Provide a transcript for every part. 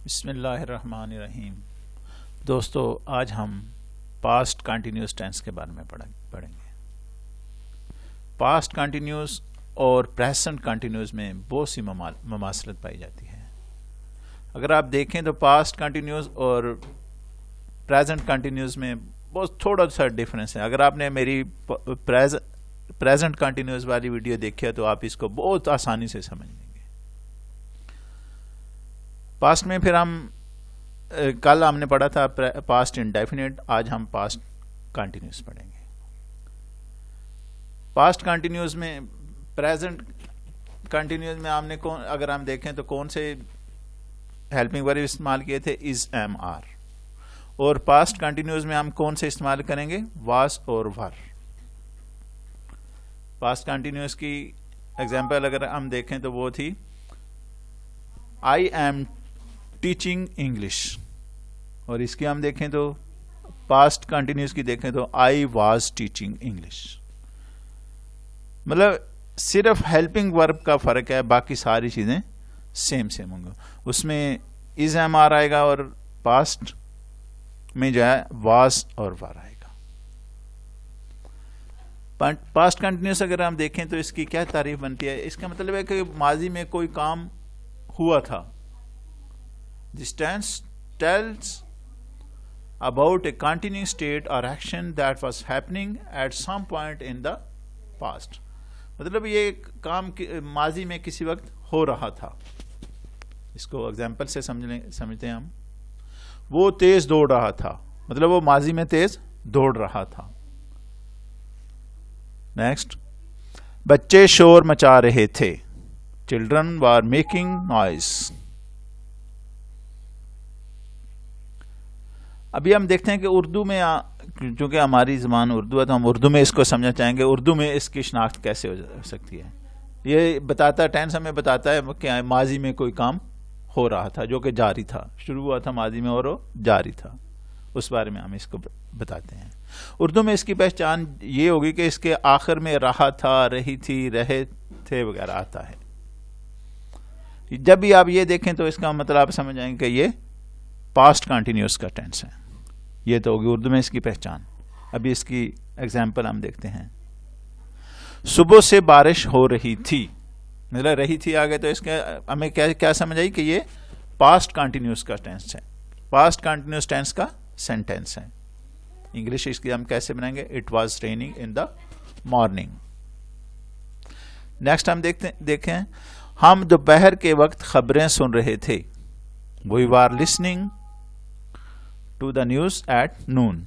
بسم اللہ الرحمن الرحیم. دوستو آج ہم پاسٹ کنٹینیوس ٹینس کے بارے میں پڑھیں گے. پاسٹ کنٹینیوس اور پریزنٹ کنٹینیوس میں بہت سی مماثلت پائی جاتی ہے. اگر آپ دیکھیں تو پاسٹ کنٹینیوس اور پریزنٹ کنٹینیوس میں بہت تھوڑا سا ڈفرینس ہے. اگر آپ نے میری پریزنٹ کنٹینیوس والی ویڈیو دیکھی ہے تو آپ اس کو بہت آسانی سے سمجھ لیں گے. پاسٹ میں پھر کل ہم نے پڑھا تھا پاسٹ انڈیفینٹ، آج ہم پاسٹ کنٹینیوس پڑھیں گے. پاسٹ کنٹینیوس میں پریزنٹ کنٹینیوس میں اگر ہم دیکھیں تو کون سے ہیلپنگ ورب استعمال کیے تھے؟ از، ایم، آر. اور پاسٹ کنٹینیوس میں ہم کون سے استعمال کریں گے؟ واز اور ور. پاسٹ کنٹینیوس کی ایگزامپل اگر ہم دیکھیں تو وہ تھی آئی ایم ٹیچنگ انگلش، اور اس کی ہم دیکھیں تو پاسٹ کنٹینیوس کی دیکھیں تو آئی واز ٹیچنگ انگلش. مطلب صرف ہیلپنگ ورب کا فرق ہے، باقی ساری چیزیں سیم ہوں گی. اس میں از ایم آر آئے گا اور پاسٹ میں جو ہے واز اور ور آئے گا. پاسٹ کنٹینیوس اگر ہم دیکھیں تو اس کی کیا تعریف بنتی ہے؟ اس کا مطلب ہے کہ ماضی میں کوئی کام ہوا تھا. This tense tells about a continuing state or action that was happening at some point in the past. مطلب یہ کام ماضی میں کسی وقت ہو رہا تھا. اس کو ایگزامپل سے سمجھتے ہیں ہم. وہ تیز دوڑ رہا تھا، مطلب وہ ماضی میں تیز دوڑ رہا تھا. نیکسٹ، بچے شور مچا رہے تھے. Children were making noise. ابھی ہم دیکھتے ہیں کہ اردو میں، چونکہ ہماری زبان اردو ہے تو ہم اردو میں اس کو سمجھنا چاہیں گے. اردو میں اس کی شناخت کیسے ہو سکتی ہے؟ یہ بتاتا ہے، ٹینس ہمیں بتاتا ہے کہ ماضی میں کوئی کام ہو رہا تھا جو کہ جاری تھا، شروع ہوا تھا ماضی میں اور وہ جاری تھا. اس بارے میں ہم اس کو بتاتے ہیں. اردو میں اس کی پہچان یہ ہوگی کہ اس کے آخر میں رہا تھا، رہی تھی، رہے تھے وغیرہ آتا ہے. جب بھی آپ یہ دیکھیں تو اس کا مطلب آپ سمجھ جائیں گے کہ یہ پاسٹ کنٹینیوس کا ٹینس ہے. یہ تو ہوگی اردو میں اس کی پہچان. ابھی اس کی ایگزامپل ہم دیکھتے ہیں. صبح سے بارش ہو رہی تھی، مطلب رہی تھی آگے، تو اس کے ہمیں کیا سمجھ آئی کہ یہ پاسٹ کنٹینیوس کا ٹینس ہے. پاسٹ کنٹینیوس ٹینس کا سینٹینس ہے. انگلش اس کی ہم کیسے بنائیں گے؟ It was raining in the morning. Next ہم دیکھیں، ہم دوپہر کے وقت خبریں سن رہے تھے. We are listening to the news at noon.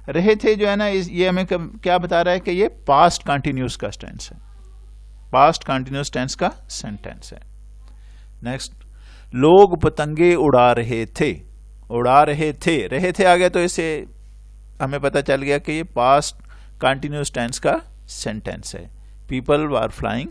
رہے تھے جو ہے نا، یہ ہمیں کیا بتا رہا ہے کہ یہ پاسٹ کنٹینیوس کا ٹینس ہے، پاسٹ کنٹینیوس ٹینس کا سینٹینس ہے. نیکسٹ، لوگ پتنگے اڑا رہے تھے. اڑا رہے تھے آ گیا تو اسے ہمیں پتہ چل گیا کہ یہ پاسٹ کنٹینیوس ٹینس کا سینٹینس ہے. People were flying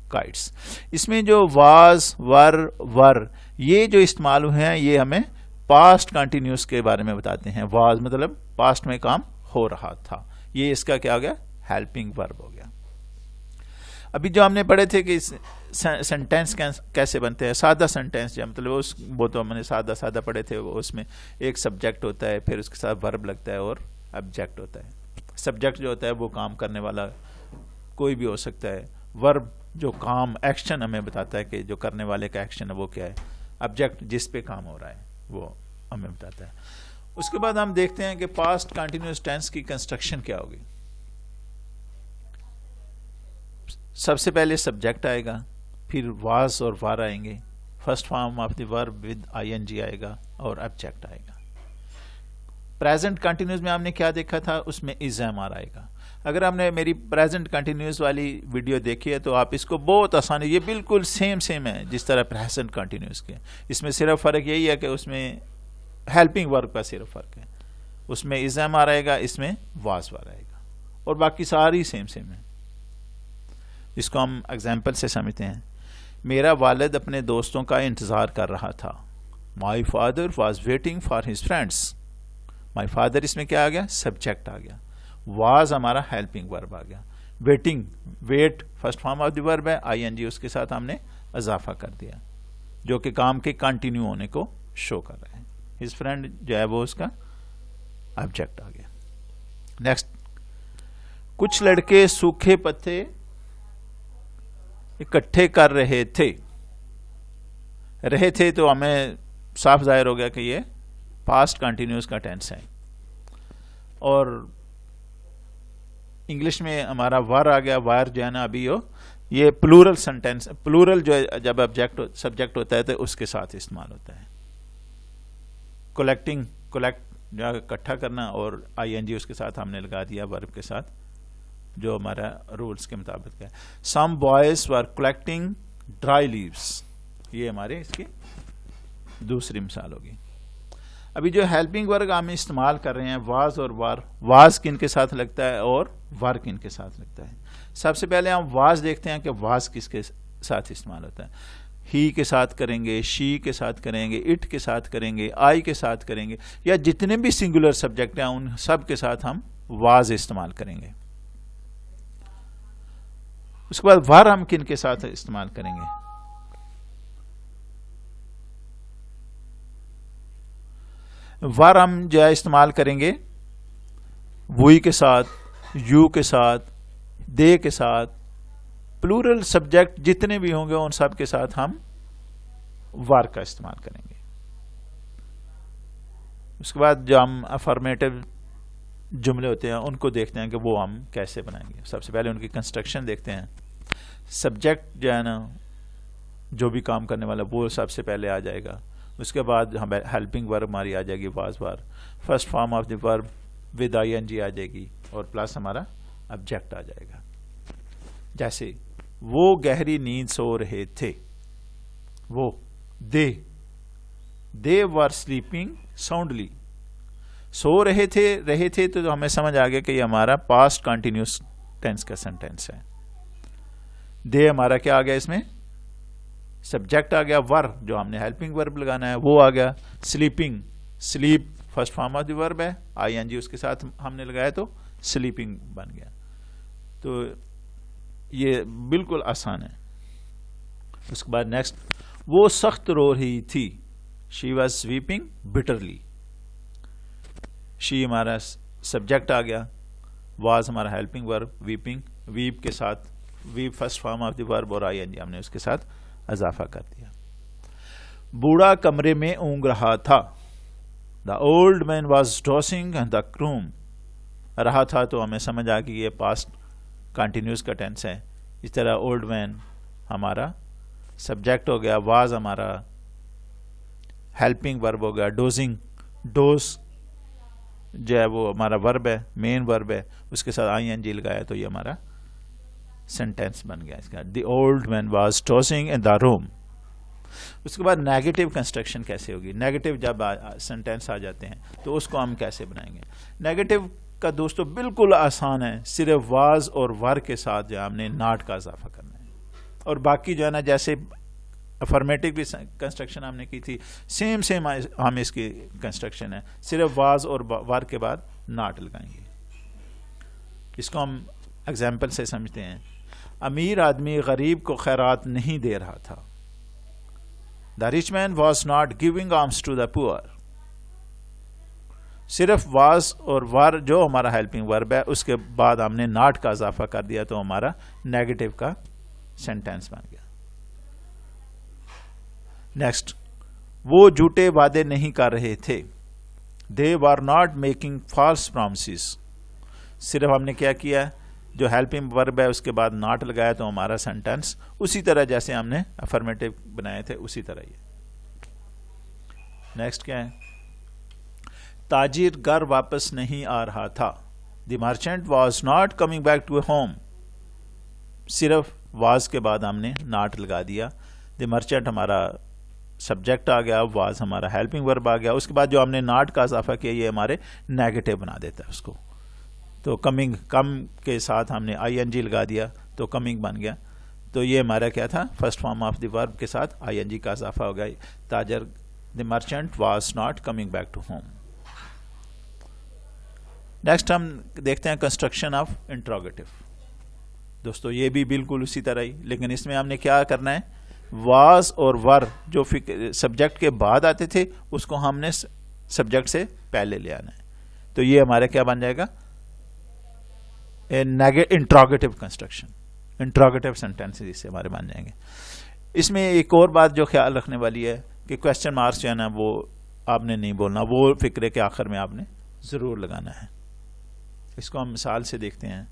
kites. اس میں جو واز، ور یہ جو استعمال ہوئے ہیں یہ ہمیں پاسٹ کنٹینیوس کے بارے میں بتاتے ہیں. واز مطلب پاسٹ میں کام ہو رہا تھا. یہ اس کا کیا ہو گیا؟ ہیلپنگ ورب ہو گیا. ابھی جو ہم نے پڑھے تھے کہ سینٹینس کیسے بنتے ہیں، سادہ سینٹینس جو مطلب وہ تو ہم نے سادہ پڑھے تھے. اس میں ایک سبجیکٹ ہوتا ہے، پھر اس کے ساتھ ورب لگتا ہے اور آبجیکٹ ہوتا ہے. سبجیکٹ جو ہوتا ہے وہ کام کرنے والا کوئی بھی ہو سکتا ہے. ورب جو کام، ایکشن ہمیں بتاتا ہے کہ جو کرنے والے کا ایکشن ہے وہ کیا ہے. آبجیکٹ جس پہ کام ہو رہا ہے وہ ہمیں بتاتا ہے. اس کے بعد ہم دیکھتے ہیں کہ پاسٹ کنٹینیوس ٹینس کی کنسٹرکشن کیا ہوگی. سب سے پہلے سبجیکٹ آئے گا، پھر واز اور وار آئیں گے. First form of the verb with I N G آئے گا اور آبجیکٹ آئے گا. پریزنٹ کنٹینیوس میں ہم نے کیا دیکھا تھا؟ اس میں از ایم آر آئے گا. اگر ہم نے میری پریزنٹ کنٹینیوس والی ویڈیو دیکھی ہے تو آپ اس کو بہت آسانی، یہ بالکل سیم ہے جس طرح پریزنٹ کنٹینیوس کے. اس میں صرف فرق یہی ہے کہ اس میں ہیلپنگ ورب کا صرف فرق ہے. اس میں از ایم آر آئے گا، اس میں واز ور آئے گا، اور باقی ساری سیم ہے. اس کو ہم ایگزامپل سے سمجھتے ہیں. میرا والد اپنے دوستوں کا انتظار کر رہا تھا. My father was waiting for his friends. My father اس میں کیا آ گیا؟ سبجیکٹ آ گیا. واز ہمارا ہیلپنگ ورب آ گیا. Waiting, wait first form of the verb ہے، آئی این جی اس کے ساتھ ہم نے اضافہ کر دیا جو کہ کام کے کنٹینیو ہونے کو شو کر رہے ہیں. ہز فرینڈ جو ہے وہ اس کا آبجیکٹ آ گیا. نیکسٹ, کچھ لڑکے سوکھے پتے اکٹھے کر رہے تھے. رہے تھے تو ہمیں صاف ظاہر ہو گیا کہ یہ پاسٹ کنٹینیوس کا ٹینس ہے. اور انگلش میں ہمارا ور آ گیا. وار جو ہے نا ابھی یہ پلورل سینٹینس, پلورل جو ہے جب سبجیکٹ ہوتا ہے تو اس کے ساتھ استعمال ہوتا ہے. کولیکٹ جو اکٹھا کرنا, اور آئی این جی اس کے ساتھ ہم نے لگا دیا ورب کے ساتھ جو ہمارا رولز کے مطابق ہے. Some boys were collecting dry leaves, یہ ہمارے اس کی دوسری مثال ہوگی. ابھی جو ہیلپنگ ورب ہم استعمال کر رہے ہیں واز اور وار, واز کن کے ساتھ لگتا ہے اور وار کن کے ساتھ لگتا ہے. سب سے پہلے ہم واز دیکھتے ہیں کہ واز کس کے ساتھ استعمال ہوتا ہے. ہی کے ساتھ کریں گے, شی کے ساتھ کریں گے, اٹ کے ساتھ کریں گے, آئی کے ساتھ کریں گے, یا جتنے بھی سنگولر سبجیکٹ ہیں ان سب کے ساتھ ہم واز استعمال کریں گے. اس کے بعد وار ہم کن کے ساتھ استعمال کریں گے؟ وار ہم جو ہے استعمال کریں گے وہی کے ساتھ, یو کے ساتھ, دے کے ساتھ, پلورل سبجیکٹ جتنے بھی ہوں گے ان سب کے ساتھ ہم وار کا استعمال کریں گے. اس کے بعد جو ہم افرمیٹو جملے ہوتے ہیں ان کو دیکھتے ہیں کہ وہ ہم کیسے بنائیں گے. سب سے پہلے ان کی کنسٹرکشن دیکھتے ہیں. سبجیکٹ جو ہے نا جو بھی کام کرنے والا وہ سب سے پہلے آ جائے گا. اس کے بعد ہمیں ہیلپنگ ورب ہماری آ جائے گی was were. First form of the verb with I N G آ جائے گی, اور پلس ہمارا آبجیکٹ آ جائے گا. جیسے وہ گہری نیند سو رہے تھے, وہ دے ور سلیپنگ ساؤنڈلی. سو رہے تھے تو ہمیں سمجھ آ گیا کہ یہ ہمارا پاسٹ کنٹینیوس ٹینس کا سینٹینس ہے. دے ہمارا کیا آ گیا, اس میں سبجیکٹ آ گیا. ور جو ہم نے ہیلپنگ ورب لگانا ہے وہ آ گیا. Sleeping, slip first form of the verb ہے, آئی این جی اس کے ساتھ ہم نے لگایا تو سلیپنگ بن گیا. تو یہ بالکل آسان ہے. اس کے بعد نیکسٹ, وہ سخت رو رہی تھی. She was vaping بٹرلی. شی ہمارا سبجیکٹ آ گیا, واز ہمارا ہیلپنگ ورب, ویپنگ ویپ کے ساتھ, weep first form of the ورب, اور آئی این جی ہم نے اس کے ساتھ اضافہ کر دیا. بوڑھا کمرے میں اونگ رہا تھا. دا اولڈ مین واز ڈاسنگ ان دا روم. رہا تھا تو ہمیں سمجھ آ گئی یہ پاسٹ کنٹینیوس کا ٹینس ہے. اس طرح اولڈ مین ہمارا سبجیکٹ ہو گیا, واز ہمارا ہیلپنگ ورب ہو گیا, ڈوزنگ ڈوز جو ہے وہ ہمارا ورب ہے, مین ورب ہے, اس کے ساتھ آئی این جی لگایا تو یہ ہمارا سینٹینس بن گیا اس کا. دی اولڈ مین واز ڈاسنگ ان دا روم. اس کے بعد نیگیٹو کنسٹرکشن کیسے ہوگی؟ نیگیٹو جب سینٹینس آ جاتے ہیں تو اس کو ہم کیسے بنائیں گے؟ نیگیٹو کا دوستو بالکل آسان ہے, صرف واز اور ور کے ساتھ جو ہم نے ناٹ کا اضافہ کرنا ہے, اور باقی جو ہے نا جیسے افرمیٹو کی کنسٹرکشن ہم نے کی تھی سیم ہم اس کی کنسٹرکشن ہے, صرف واز اور ور کے بعد ناٹ لگائیں گے. اس کو ہم ایگزامپل سے سمجھتے ہیں. امیر آدمی غریب کو خیرات نہیں دے رہا تھا. The rich man was not giving alms to the poor. صرف واز اور ور جو ہمارا ہیلپنگ ورب ہے اس کے بعد ہم نے ناٹ کا اضافہ کر دیا تو ہمارا نیگیٹو کا سینٹینس بن گیا. نیکسٹ, وہ جھوٹے وعدے نہیں کر رہے تھے. دے were not making false promises. صرف ہم نے کیا کیا, جو ہیلپنگ ورب ہے اس کے بعد ناٹ لگایا تو ہمارا سینٹینس اسی طرح جیسے ہم نے افرمیٹو بنائے تھے اسی طرح ہی. نیکسٹ کیا ہے, تاجر گھر واپس نہیں آ رہا تھا. The merchant was not coming back to home. صرف واز کے بعد ہم نے ناٹ لگا دیا. دی مرچنٹ ہمارا سبجیکٹ آ گیا, واز ہمارا ہیلپنگ ورب آ گیا. اس کے بعد جو ہم نے ناٹ کا اضافہ کیا یہ ہمارے نیگیٹو بنا دیتا ہے اس کو. تو کمنگ, کم کے ساتھ ہم نے آئی این جی لگا دیا تو کمنگ بن گیا. تو یہ ہمارا کیا تھا, فرسٹ فارم آف دی ورب کے ساتھ آئی این جی کا اضافہ ہو گیا. تاجر, the merchant was not coming back to home. Next ہم دیکھتے ہیں کنسٹرکشن آف انٹروگیٹو. دوستو یہ بھی بالکل اسی طرح ہی, لیکن اس میں ہم نے کیا کرنا ہے, واز اور ور جو سبجیکٹ کے بعد آتے تھے اس کو ہم نے سبجیکٹ سے پہلے لے آنا ہے. تو یہ ہمارا کیا بن جائے گا؟ انٹروگیٹو کنسٹرکشن, انٹروگیٹو سینٹینسز اس سے ہمارے بن جائیں گے. اس میں ایک اور بات جو خیال رکھنے والی ہے کہ کوشچن مارکس جو ہے نا وہ آپ نے نہیں بولنا, وہ فقرے کے آخر میں آپ نے ضرور لگانا ہے. اس کو ہم مثال سے دیکھتے ہیں.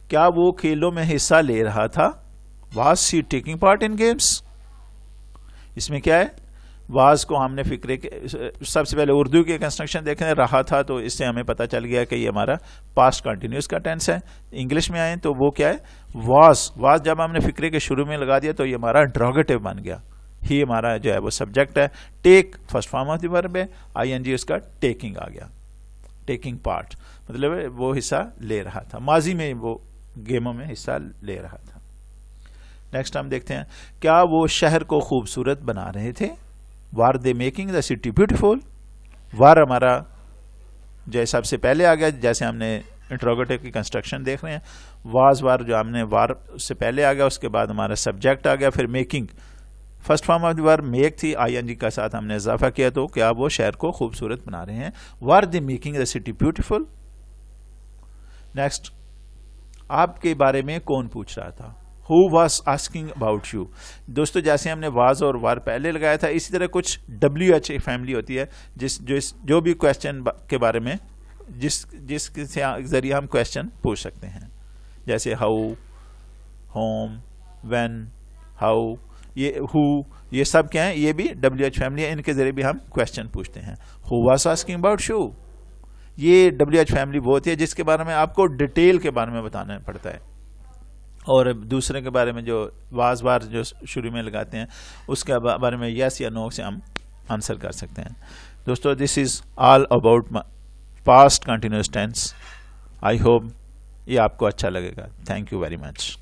کیا وہ کھیلوں میں حصہ لے رہا تھا؟ Was she taking part in games. اس میں کیا ہے؟ واز کو ہم نے فقرے کے سب سے پہلے اردو کے کنسٹرکشن دیکھیں, رہا تھا, تو اس سے ہمیں پتا چل گیا کہ یہ ہمارا پاسٹ کنٹینیوس کا ٹینس ہے. انگلش میں آئیں تو وہ کیا ہے؟ واز. واز جب ہم نے فقرے کے شروع میں لگا دیا تو یہ ہمارا انٹروگیٹو بن گیا. ہی ہمارا جو ہے وہ سبجیکٹ ہے. ٹیک first form of the verb ہے, آئی این جی اس کا ٹیکنگ آ گیا, ٹیکنگ پارٹ مطلب وہ حصہ لے رہا تھا, ماضی میں وہ گیموں میں حصہ لے رہا تھا. نیکسٹ ہم دیکھتے ہیں. کیا وہ شہر کو خوبصورت بنا رہے تھے؟ Were they making the city beautiful. Were ہمارا جو سب سے پہلے آ گیا, جیسے ہم نے انٹروگیٹو کی کنسٹرکشن دیکھ رہے ہیں. واز وار جو ہم نے وار اس سے پہلے آ گیا, اس کے بعد ہمارا سبجیکٹ آ گیا, پھر making first form of the ورب میک تھی, آئی این جی کا ساتھ ہم نے اضافہ کیا, تو کیا وہ شہر کو خوبصورت بنا رہے ہیں. Were they making the city beautiful. Next, آپ کے بارے میں کون پوچھ رہا تھا؟ Who was asking about you. دوستو جیسے ہم نے واز اور وار پہلے لگایا تھا, اسی طرح کچھ WH فیملی ہوتی ہے جو بھی کوشچن کے بارے میں جس کے ذریعے ہم کوشچن پوچھ سکتے ہیں, جیسے ہاؤ, ہوم, وین, ہاؤ, یہ ہو, یہ سب کیا ہیں؟ یہ بھی WH فیملی ہے, ان کے ذریعے بھی ہم کوشچن پوچھتے ہیں. Who was asking about you. یہ WH فیملی وہ ہوتی ہے جس کے بارے میں آپ کو ڈیٹیل کے بارے میں بتانا پڑتا ہے, اور دوسرے کے بارے میں جو واز وار جو شروع میں لگاتے ہیں اس کے بارے میں یس یا نو سے ہم آنسر کر سکتے ہیں. دوستو this is all about past continuous tense. I hope یہ آپ کو اچھا لگے گا. Thank you very much.